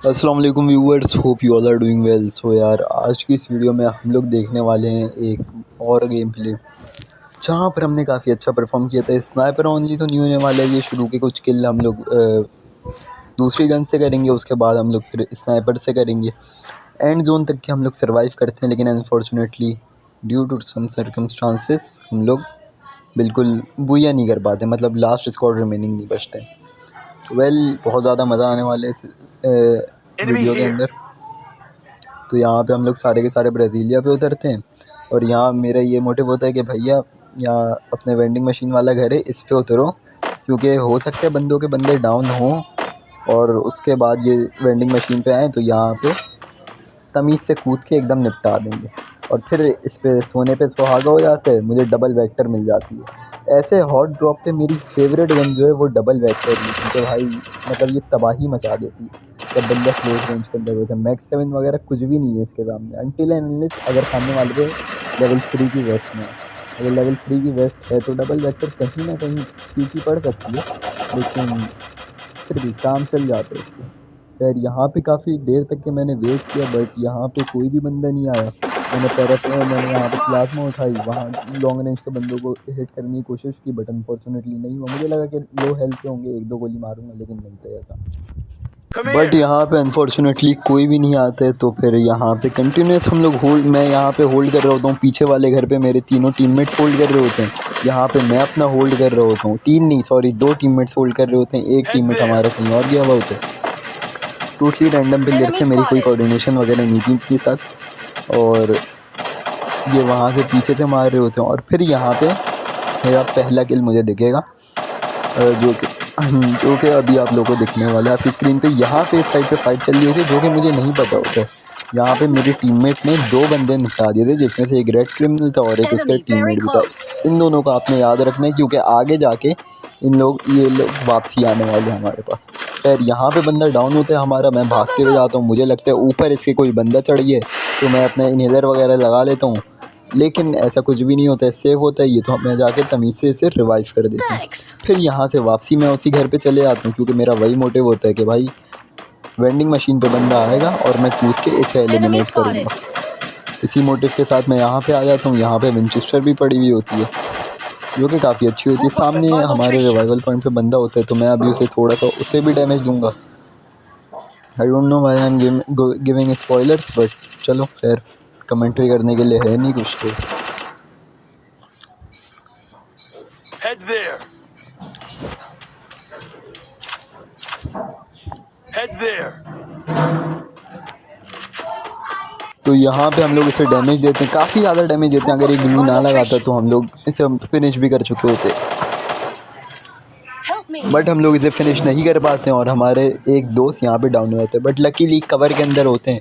अस्सलाम वालेकुम viewers, hope you all are doing well. So यार, आज की इस वीडियो में हम लोग देखने वाले हैं एक और गेम प्ले जहाँ पर हमने काफ़ी अच्छा परफॉर्म किया था। स्नाइपर ओनली तो नहीं होने वाला है, ये शुरू के कुछ किल हम लोग दूसरी गन से करेंगे, उसके बाद हम लोग फिर स्नाइपर से करेंगे। एंड जोन तक के हम लोग सर्वाइव करते हैं, लेकिन unfortunately due to some circumstances हम लोग बिल्कुल बुया नहीं कर पाते, मतलब लास्ट स्क्वाड रिमेनिंग नहीं बचते। बहुत ज़्यादा मज़ा आने वाले इस वीडियो के अंदर। तो यहाँ पे हम लोग सारे के सारे ब्राज़ीलिया पे उतरते हैं, और यहाँ मेरा ये मोटिव होता है कि भैया यहाँ अपने वेंडिंग मशीन वाला घर है, इस पे उतरो, क्योंकि हो सकता है बंदों के बंदे डाउन हों और उसके बाद ये वेंडिंग मशीन पे आएँ तो यहाँ पे तमीज़ से कूद के एकदम निपटा देंगे। और फिर इस पे सोने पे सुहागा हो जाता है, मुझे डबल वेक्टर मिल जाती है। ऐसे हॉट ड्रॉप पे मेरी फेवरेट गन जो है वो डबल वेक्टर है, क्योंकि भाई मतलब ये तबाही मचा देती है जब बंदा क्लोज रेंज के अंदर होता है। मैक्स 7 वगैरह कुछ भी नहीं है इसके सामने, अनटिल एंड अनलेस अगर सामने वाले पे लेवल 3 की वेस्ट में है। अगर लेवल 3 की वेस्ट है तो डबल वेक्टर कहीं ना कहीं फीकी पड़ सकती है, लेकिन फिर भी काम चल जाता है इससे। खैर यहाँ पे काफ़ी देर तक के मैंने वेट किया, बट यहाँ पे कोई भी बंदा नहीं आया। मैंने यहाँ पे प्लाज्मा उठाई, वहाँ लॉन्ग रेंज के बंदों को हिट करने की कोशिश की, बट अनफॉर्चुनेटली नहीं हुआ। मुझे लगा कि लो हेल्थ पे होंगे, एक दो गोली मारूंगा, लेकिन नहीं था ऐसा। बट यहाँ पे अनफॉर्चुनेटली कोई भी नहीं आता है, तो फिर यहाँ पे कंटिन्यूस हम लोग मैं यहाँ पे होल्ड कर रहा होता हूँ। पीछे वाले घर पे मेरे तीनों टीममेट्स होल्ड कर रहे होते हैं, यहाँ पे मैं अपना होल्ड कर रहा होता हूँ। तीन नहीं, सॉरी, दो टीममेट्स होल्ड कर रहे होते हैं, एक टीममेट हमारा कहीं और गया हुआ होता है। टोटली रैंडम प्लेयर से मेरी कोई कोऑर्डिनेशन वगैरह नहीं थी इनके साथ, और ये वहाँ से पीछे से मार रहे होते हैं। और फिर यहाँ पे मेरा पहला किल मुझे दिखेगा, जो कि अभी आप लोगों को दिखने वाला है आपकी स्क्रीन पे। यहाँ पे इस साइड पे फाइट चल रही होती है, जो कि मुझे नहीं पता होता है। यहाँ पे मेरे टीममेट ने दो बंदे निपटा दिए थे, जिसमें से एक रेड क्रिमिनल था और एक उसका टीममेट भी था। इन दोनों को आपने याद रखना है, क्योंकि आगे जाके ये लोग वापसी आने वाले हैं हमारे पास। खैर यहाँ पे बंदा डाउन होता है हमारा, मैं भागते हुए जाता हूँ। मुझे लगता है ऊपर इसके कोई बंदा चढ़ गया, तो मैं अपना इनहेलर वगैरह लगा लेता हूँ, लेकिन ऐसा कुछ भी नहीं होता है, सेव होता है ये। तो मैं जाके तमीज़ से इसे रिवाइव कर देता हूँ। फिर यहाँ से वापसी मैं उसी घर पे चले आता हूँ, क्योंकि मेरा वही मोटिव होता है कि भाई वेंडिंग मशीन पे बंदा आएगा और मैं कूद के इसे एलिमिनेट करूँगा। इसी मोटिव के साथ मैं यहाँ पे आ जाता हूँ। यहाँ पे विंचेस्टर भी पड़ी हुई होती है, जो कि काफ़ी अच्छी होती है। सामने हमारे रिवाइवल पॉइंट पे बंदा होता है, तो मैं अभी उसे थोड़ा सा उससे भी डैमेज दूँगा। I don't know why I am giving spoilers, but चलो खैर, कमेंट्री करने के लिए है नहीं कुछ तो। Head there. Head there. तो यहाँ पे हम लोग इसे डैमेज देते हैं, काफ़ी ज़्यादा डैमेज देते हैं। अगर ये ग्लू ना लगाता तो हम लोग इसे फिनिश भी कर चुके होते, बट हम लोग इसे फिनिश नहीं कर पाते हैं और हमारे एक दोस्त यहाँ पे डाउन हो जाते हैं। बट लकीली कवर के अंदर होते हैं,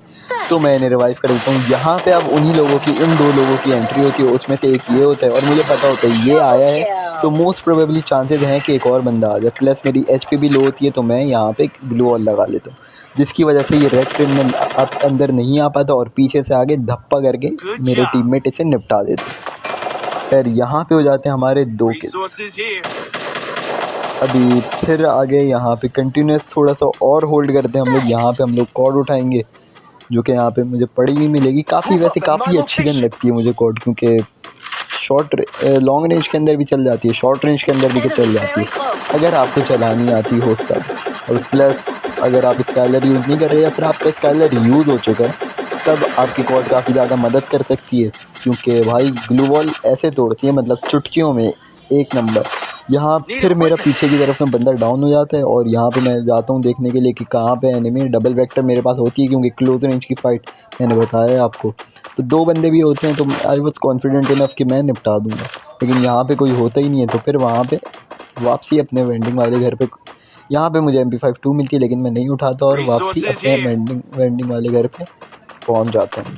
तो मैं इन्हें रिवाइव कर देता हूँ। यहाँ पे अब उन्हीं लोगों की, इन दो लोगों की एंट्री होती है, उसमें से एक ये होता है और मुझे पता होता है ये आया है, तो मोस्ट प्रोबेबली चांसेस हैं कि एक और बंदा आ जाए। प्लस मेरी एचपी भी लो होती है, तो मैं यहाँ पे ग्लू वॉल लगा लेता हूँ, जिसकी वजह से ये रेड क्रिमिनल अब अंदर नहीं आ पाता और पीछे से आगे धप्पा करके मेरे टीममेट इसे निपटा देते। खैर यहाँ पे हो जाते हैं हमारे दो किल्स। अभी फिर आगे यहाँ पे कंटिन्यूस थोड़ा सा और होल्ड करते हैं हम लोग। यहाँ पे हम लोग कॉर्ड उठाएंगे, जो कि यहाँ पे मुझे पड़ी हुई मिलेगी। वैसे काफ़ी अच्छी गन लगती है मुझे कॉर्ड, क्योंकि लॉन्ग रेंज के अंदर भी चल जाती है, शॉर्ट रेंज के अंदर भी चल जाती है, अगर आपको चलानी आती हो तब। और प्लस अगर आप स्काइलर यूज़ नहीं कर रहे या फिर आपका स्काइलर यूज़ हो चुका है, तब आपकी कॉर्ड काफ़ी ज़्यादा मदद कर सकती है, क्योंकि भाई ग्लू वॉल ऐसे तोड़ती है, मतलब चुटकियों में एक नंबर। यहाँ फिर मेरा पीछे की तरफ में बंदा डाउन हो जाता है, और यहाँ पे मैं जाता हूँ देखने के लिए कि कहाँ पे एनिमी। डबल वेक्टर मेरे पास होती है, क्योंकि क्लोज रेंज की फ़ाइट मैंने बताया है आपको, तो दो बंदे भी होते हैं, तो आई वॉज कॉन्फिडेंट इनफ कि मैं निपटा दूँगा। लेकिन यहाँ पे कोई होता ही नहीं है, तो फिर वहाँ पे वापसी अपने वेंडिंग वाले घर पे। यहाँ पे मुझे MP52 मिलती है, लेकिन मैं नहीं उठाता और वापसी अपने वेंडिंग वाले घर पे पहुँच जाते हैं।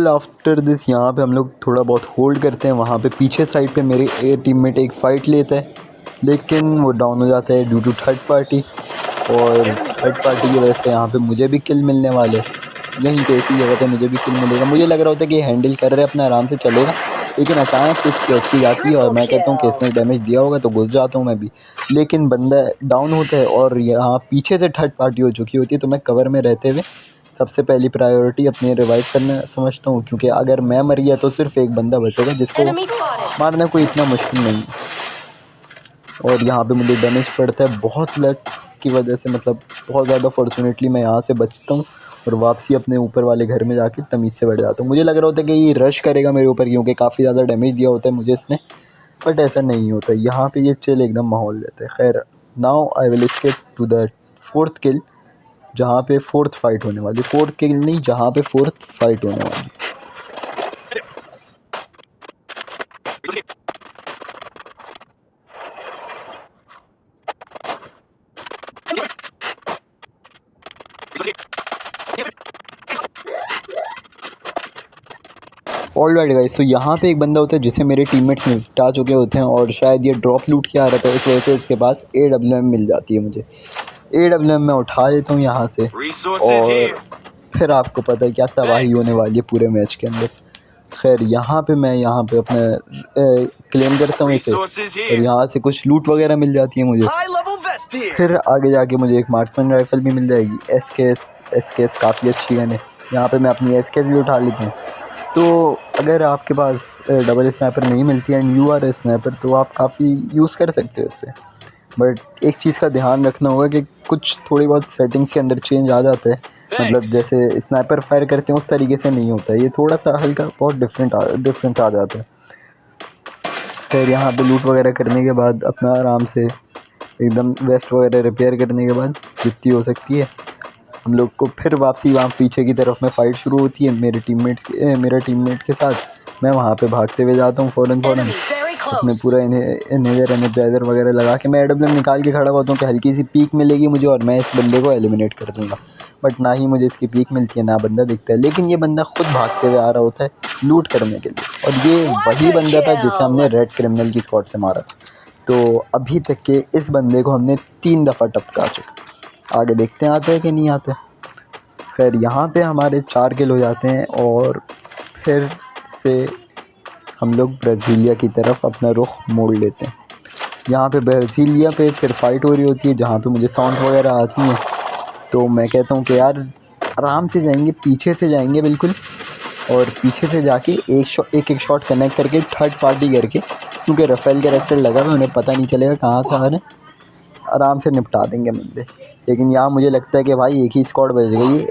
आफ्टर दिस यहाँ पे हम लोग थोड़ा बहुत होल्ड करते हैं। वहाँ पे पीछे साइड पे मेरे टीममेट एक फ़ाइट लेता है, लेकिन वो डाउन हो जाता है ड्यू टू थर्ड पार्टी, और थर्ड पार्टी की वजह से यहाँ पे मुझे भी किल मिलने वाले। यहीं पे इसी जगह पे मुझे भी किल मिलेगा। मुझे लग रहा होता है कि हैंडल कर रहे हैं अपना, आराम से चलेगा, लेकिन अचानक से इसकी एचपी जाती है और मैं कहता हूँ कि इसने डैमेज दिया होगा तो घुस जाता हूँ मैं भी, लेकिन बंदा डाउन होता है और यहाँ पीछे से थर्ड पार्टी हो चुकी होती है। तो मैं कवर में रहते हुए सबसे पहली प्रायोरिटी अपनी रिवाइव करना समझता हूँ, क्योंकि अगर मैं मर गया तो सिर्फ एक बंदा बचेगा जिसको मारना कोई इतना मुश्किल नहीं। और यहाँ पे मुझे डैमेज पड़ता है बहुत लक की वजह से, मतलब बहुत ज़्यादा फॉर्चुनेटली मैं यहाँ से बचता हूँ और वापसी अपने ऊपर वाले घर में जाके तमीज़ से बैठ जाता हूँ। मुझे लग रहा होता है कि ये रश करेगा मेरे ऊपर क्योंकि काफ़ी ज़्यादा डैमेज दिया होता है मुझे इसने, बट ऐसा नहीं होता। यहाँ पे ये चिल एकदम माहौल रहता है। खैर, now I will escape to the fourth kill, जहाँ पे फोर्थ फाइट होने वाली, फोर्थ किल नहीं, जहाँ पे फोर्थ फाइट होने वाली। ऑलराइट गाइस, तो यहाँ पे एक बंदा होता है जिसे मेरे टीममेट्स निपटा चुके होते हैं और शायद ये ड्रॉप लूट के आ रहा था, इस वजह से इसके पास AWM मिल जाती है मुझे। AWM मैं उठा लेता हूँ यहाँ से और फिर आपको पता है क्या तबाही होने वाली है पूरे मैच के अंदर। खैर, यहाँ पे मैं अपना क्लेम करता हूँ इसे और यहाँ से कुछ लूट वगैरह मिल जाती है मुझे। फिर आगे जाके मुझे एक मार्क्समैन राइफ़ल भी मिल जाएगी। SKS काफ़ी अच्छी गन है। यहाँ पे मैं अपनी SKS भी उठा लेता हूँ। तो अगर आपके पास डबल स्नैपर नहीं मिलती and you are a snapper तो आप काफ़ी यूज़ कर सकते हो इससे, बट एक चीज़ का ध्यान रखना होगा कि कुछ थोड़ी बहुत सेटिंग्स के अंदर चेंज आ जाता है। मतलब जैसे स्नाइपर फायर करते हैं उस तरीके से नहीं होता है, ये थोड़ा सा हल्का बहुत डिफरेंस आ जाता है। फिर यहाँ पे लूट वगैरह करने के बाद अपना आराम से एकदम वेस्ट वगैरह रिपेयर करने के बाद जितनी हो सकती है हम लोग को फिर वापसी वहाँ पीछे की तरफ में फ़ाइट शुरू होती है मेरे टीममेट के साथ। मैं वहाँ पे भागते हुए जाता हूँ फ़ौरन अपने पूरा एनर्जाइज़र वगैरह लगा के मैं AWM निकाल के खड़ा होता हूँ कि हल्की सी पीक मिलेगी मुझे और मैं इस बंदे को एलिमिनेट कर दूँगा। बट ना ही मुझे इसकी पीक मिलती है ना बंदा दिखता है, लेकिन ये बंदा खुद भागते हुए आ रहा होता है लूट करने के लिए, और ये वही बंदा था जिसे हमने रेड क्रिमिनल की स्क्वाड से मारा था। तो अभी तक के इस बंदे को हमने 3 दफ़ा टपका चुका। आगे देखते हैं आते हैं कि नहीं आते। खैर, यहाँ पे हमारे 4 किल हो जाते हैं और फिर से हम लोग ब्राज़ीलिया की तरफ अपना रुख मोड़ लेते हैं। यहाँ पे ब्राज़ीलिया पे फिर फाइट हो रही होती है जहाँ पे मुझे साउंड वगैरह आती हैं। तो मैं कहता हूँ कि यार आराम से जाएंगे, पीछे से जाएंगे बिल्कुल, और पीछे से जाके एक शॉट कनेक्ट करके थर्ड पार्टी करके, क्योंकि राफेल कैरेक्टर लगा हुआ है उन्हें पता नहीं चलेगा कहाँ से आ रहे हैं, आराम से निपटा देंगे बंदे। लेकिन यहाँ मुझे लगता है कि भाई एक ही स्क्वाड बच गई है,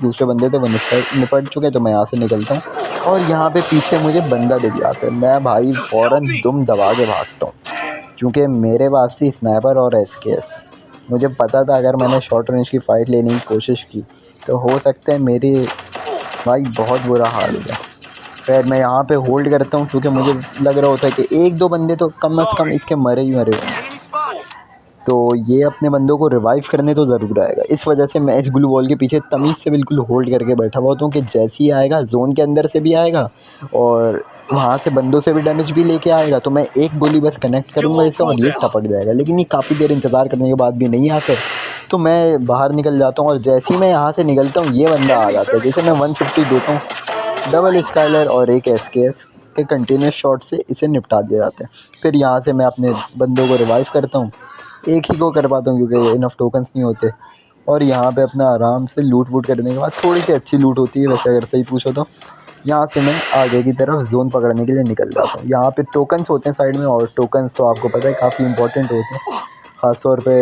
दूसरे बंदे थे वो निपट चुके हैं। तो मैं यहाँ से निकलता हूँ और यहाँ पे पीछे मुझे बंदा दिख जाता है। मैं भाई फ़ौरन दुम दबा के भागता हूँ, क्योंकि मेरे पास थी स्नाइपर और SKS। मुझे पता था अगर मैंने शॉर्ट रेंज की फ़ाइट लेने की कोशिश की तो हो सकता है मेरे भाई बहुत बुरा हाल हो जाए। खैर, मैं यहाँ पे होल्ड करता हूँ क्योंकि मुझे लग रहा होता है कि 1-2 बंदे तो कम से कम इसके मरे ही मरे होंगे, तो ये अपने बंदों को रिवाइव करने तो ज़रूर आएगा। इस वजह से मैं इस ग्लू वॉल के पीछे तमीज़ से बिल्कुल होल्ड करके बैठा हुआ होता हूँ कि जैसे ही आएगा जोन के अंदर से भी आएगा और वहाँ से बंदों से भी डैमेज भी लेके आएगा, तो मैं एक गोली बस कनेक्ट करूँगा इसे और ये टपक जाएगा। लेकिन ये काफ़ी देर इंतज़ार करने के बाद भी नहीं आते, तो मैं बाहर निकल जाता हूँ और जैसे ही मैं यहाँ से निकलता हूँ ये बंदा आ जाता है, जैसे मैं 150 देता हूँ डबल स्काइलर और एक SKS के कंटिन्यूस शॉट से इसे निपटा दिया जाता है। फिर यहाँ से मैं अपने बंदों को रिवाइव करता हूँ, एक ही को कर पाता हूँ क्योंकि इनफ टोकन्स नहीं होते, और यहाँ पे अपना आराम से लूट वूट करने के बाद थोड़ी सी अच्छी लूट होती है वैसे अगर सही पूछो तो। यहाँ से मैं आगे की तरफ जोन पकड़ने के लिए निकल जाता हूँ। यहाँ पे टोकन्स होते हैं साइड में, और टोकन्स तो आपको पता है काफ़ी इंपॉर्टेंट होते हैं, ख़ास तौर पे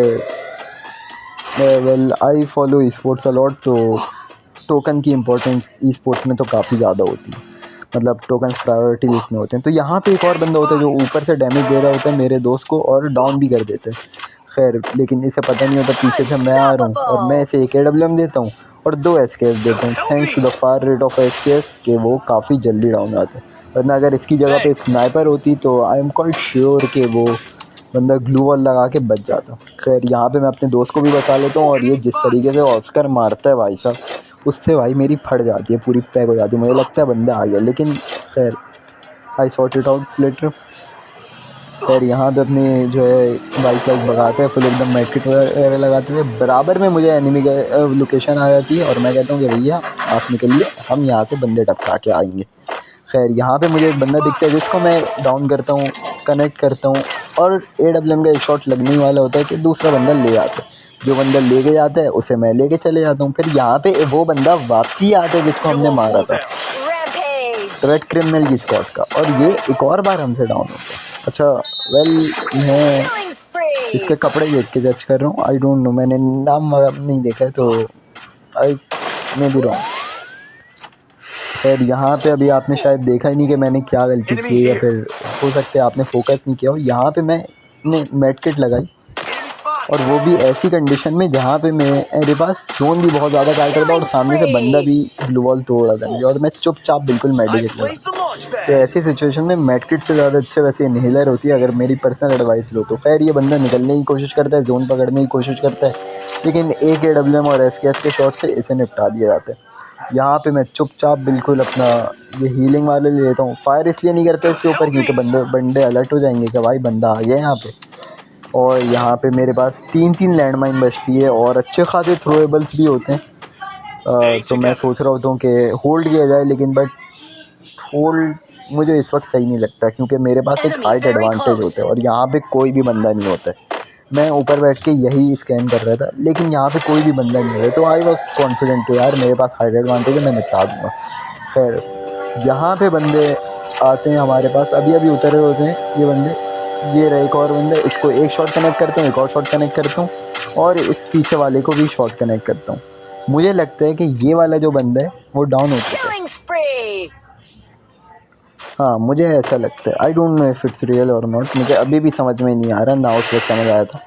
well I follow e sports a lot, तो टोकन की इम्पोर्टेंस ई स्पोर्ट्स में तो काफ़ी ज़्यादा होती है, मतलब टोकन्स प्रायोरिटी लिस्ट में होते हैं। तो यहाँ पे एक और बंदा होता है जो ऊपर से डैमेज दे रहा होता है मेरे दोस्त को और डाउन भी कर देता है। खैर, लेकिन इसे पता नहीं होता पीछे से मैं आ रहा हूँ और मैं इसे एक AWM देता हूँ और 2 SKS देता हूँ, thanks to the far rate of SKS कि वो काफ़ी जल्दी डाउन आते हैं। वरना अगर इसकी जगह पे स्नाइपर होती तो आई एम क्वाइट श्योर कि वो बंदा ग्लू वॉल लगा के बच जाता। खैर, यहाँ पे मैं अपने दोस्त को भी बचा लेता हूँ और ये जिस तरीके से ऑस्कर मारता है भाई साहब, उससे भाई मेरी फट जाती है, पूरी पैक हो जाती है। मुझे लगता है बंदा आ गया, लेकिन खैर I sort it out later. खैर, यहाँ पे अपनी जो है बाइक भगाते हैं फुल एकदम मैटकिट वगैरह लगाते हुए, बराबर में मुझे एनिमी का लोकेशन आ जाती है और मैं कहता हूँ कि भैया आप निकलिए, हम यहाँ से बंदे टपका के आएंगे। खैर यहाँ पे मुझे एक बंदा दिखता है जिसको मैं डाउन करता हूँ, कनेक्ट करता हूँ, और AWM का एक शॉट लगने ही वाला होता है कि दूसरा बंदा ले आता है। जो बंदा ले के जाता है उसे मैं लेके चले जाता हूँ। फिर यहाँ पे वो बंदा वापसी आता है जिसको You हमने won't मारा fall था, down. रेड क्रिमिनल की स्क्वाड का, और ये एक और बार हमसे डाउन होता है। अच्छा वेल, मैं इसके कपड़े देख के जज कर रहा हूँ। आई डोंट नो, मैंने नाम नहीं देखा है तो आई मे बी रॉन्ग। खैर यहाँ पे अभी आपने शायद देखा ही नहीं कि मैंने क्या गलती की है, या फिर हो सकता है आपने फोकस नहीं किया हो। यहाँ पे मैंने मेड किट लगाई, और वो भी ऐसी कंडीशन में जहाँ पे मेरे पास जोन भी बहुत ज़्यादा काट रहा था और सामने से बंदा भी ग्लू वॉल तोड़ रहा था मुझे, और मैं चुपचाप बिल्कुल I मेडिकेट लगा। placed the launch तो pad. ऐसी सिचुएशन में मेडकिट से ज़्यादा अच्छे वैसे इन्हेलर होती है अगर मेरी पर्सनल एडवाइस लो तो। खैर ये बंदा निकलने की कोशिश करता है, जोन पकड़ने की कोशिश करता है, लेकिन एक AWM और SKS के शॉट से इसे निपटा दिया जाता है। यहाँ पे मैं चुपचाप बिल्कुल अपना ये हीलिंग वाले ले लेता हूँ। फायर इसलिए नहीं करता इसके ऊपर क्योंकि बंदे अलर्ट हो जाएंगे कि भाई बंदा आ गया यहाँ पे। और यहाँ पे मेरे पास 3-3 लैंडमाइन बचती है और अच्छे खासे थ्रोएबल्स भी होते हैं। तो मैं सोच रहा होता हूँ कि होल्ड किया जाए, लेकिन बट होल्ड मुझे इस वक्त सही नहीं लगता क्योंकि मेरे पास एक हाइट एडवांटेज होता है और यहाँ पे कोई भी बंदा नहीं होता है। मैं ऊपर बैठ के यही स्कैन कर रहा था, लेकिन यहाँ पे कोई भी बंदा नहीं होता, तो आई वॉज कॉन्फिडेंट कि यार मेरे पास हाइट एडवांटेज है, मैं निपटा दूँगा। खैर यहाँ पे बंदे आते हैं हमारे पास, अभी अभी उतरे होते हैं ये बंदे। ये रहा एक और बंदा, इसको एक शॉट कनेक्ट करता हूँ, एक और शॉट कनेक्ट करता हूँ, और इस पीछे वाले को भी शॉट कनेक्ट करता हूँ। मुझे लगता है कि ये वाला जो बंदा है वो डाउन हो चुका है। हाँ मुझे ऐसा लगता है। I don't know if it's real और नॉट, मुझे अभी भी समझ में नहीं आ रहा, ना उस वक्त समझ आया था।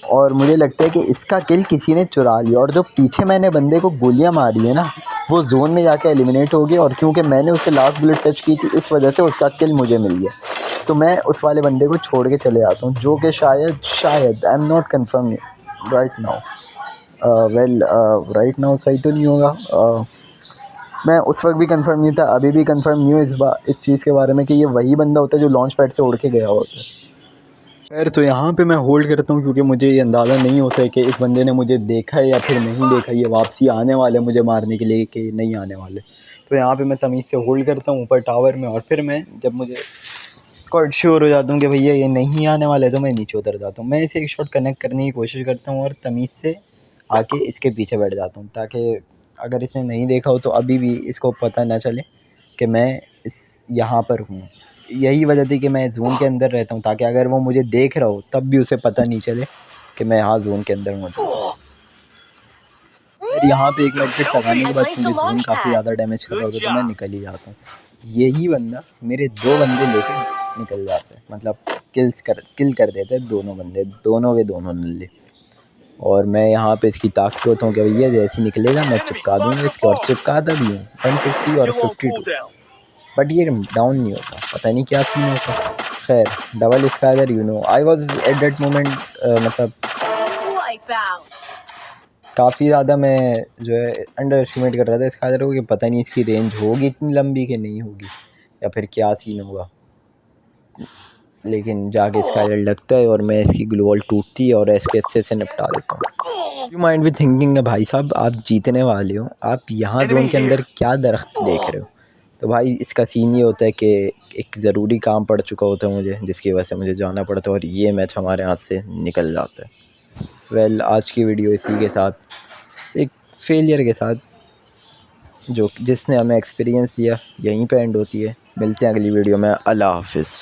और मुझे लगता है कि इसका किल किसी ने चुरा लिया, और जो पीछे मैंने बंदे को गोलियां मारी है ना, वो जोन में जाके एलिमिनेट हो गया, और क्योंकि मैंने उसे लास्ट बुलेट टच की थी इस वजह से उसका किल मुझे मिल गया। तो मैं उस वाले बंदे को छोड़ के चले आता हूँ, जो कि शायद I am not confirm right now. Well right now सही तो नहीं होगा। मैं उस वक्त भी कंफर्म नहीं था, अभी भी कंफर्म नहीं हूँ इस चीज़ के बारे में कि ये वही बंदा होता है जो लॉन्च पैड से उड़ के गया होता है। खैर तो यहाँ पे मैं होल्ड करता हूँ क्योंकि मुझे ये अंदाज़ा नहीं होता है कि इस बंदे ने मुझे देखा है या फिर नहीं देखा, ये वापसी आने वाले मुझे मारने के लिए कि नहीं आने वाले। तो यहाँ पे मैं तमीज़ से होल्ड करता हूँ ऊपर टावर में, और फिर मैं जब मुझे क्वाइट श्योर हो जाता हूँ कि भैया ये नहीं आने वाले तो मैं नीचे उतर जाता हूँ। मैं इसे एक शॉट कनेक्ट करने की कोशिश करता हूँ और तमीज़ से आके इसके पीछे बैठ जाता हूँ, ताकि अगर इसने नहीं देखा हो तो अभी भी इसको पता ना चले कि मैं इस यहाँ पर हूँ। यही वजह थी कि मैं जोन के अंदर रहता हूँ, ताकि अगर वो मुझे देख रहा हो तब भी उसे पता नहीं चले कि मैं यहाँ जोन के अंदर मौजूद हूँ। फिर यहाँ पे एक मेडकिट लगाने के बाद मुझे जोन काफ़ी ज़्यादा डैमेज कर रहा होता है तो मैं निकल ही जाता हूँ। यही बंदा मेरे 2 बंदे लेके निकल जाते हैं, मतलब किल कर देते हैं दोनों बंदे, दोनों के दोनों नल्ले। और मैं यहाँ पे इसकी ताकत होता हूँ कि भैया जैसे ही निकलेगा मैं चिपका दूँगा इसके, और चिपकाता भी हूँ 150 और You won't 52, fall down. But ये डाउन नहीं होता, पता नहीं क्या सीन होता। खैर double skyler I was at that moment, मतलब काफ़ी ज़्यादा मैं जो है अंडर एस्टिमेट कर रहा था स्काइलर को कि पता नहीं इसकी रेंज होगी इतनी लंबी कि नहीं होगी, या फिर क्या सीन होगा। लेकिन जाके स्काइलर लगता है और मैं इसकी ग्लू वॉल टूटती है और SKS से निपटा देता हूँ। यू माइंड बी थिंकिंग भाई साहब आप जीतने वाले हो, आप यहाँ जोन के अंदर क्या दरख्त देख रहे हो। तो भाई इसका सीन ये होता है कि एक ज़रूरी काम पड़ चुका होता है मुझे, जिसकी वजह से मुझे जाना पड़ता है और ये मैच हमारे हाथ से निकल जाता है। वेल आज की वीडियो इसी के साथ, एक फेलियर के साथ जो जिसने हमें एक्सपीरियंस दिया, यहीं पे एंड होती है। मिलते हैं अगली वीडियो में। अल्लाह हाफिज़।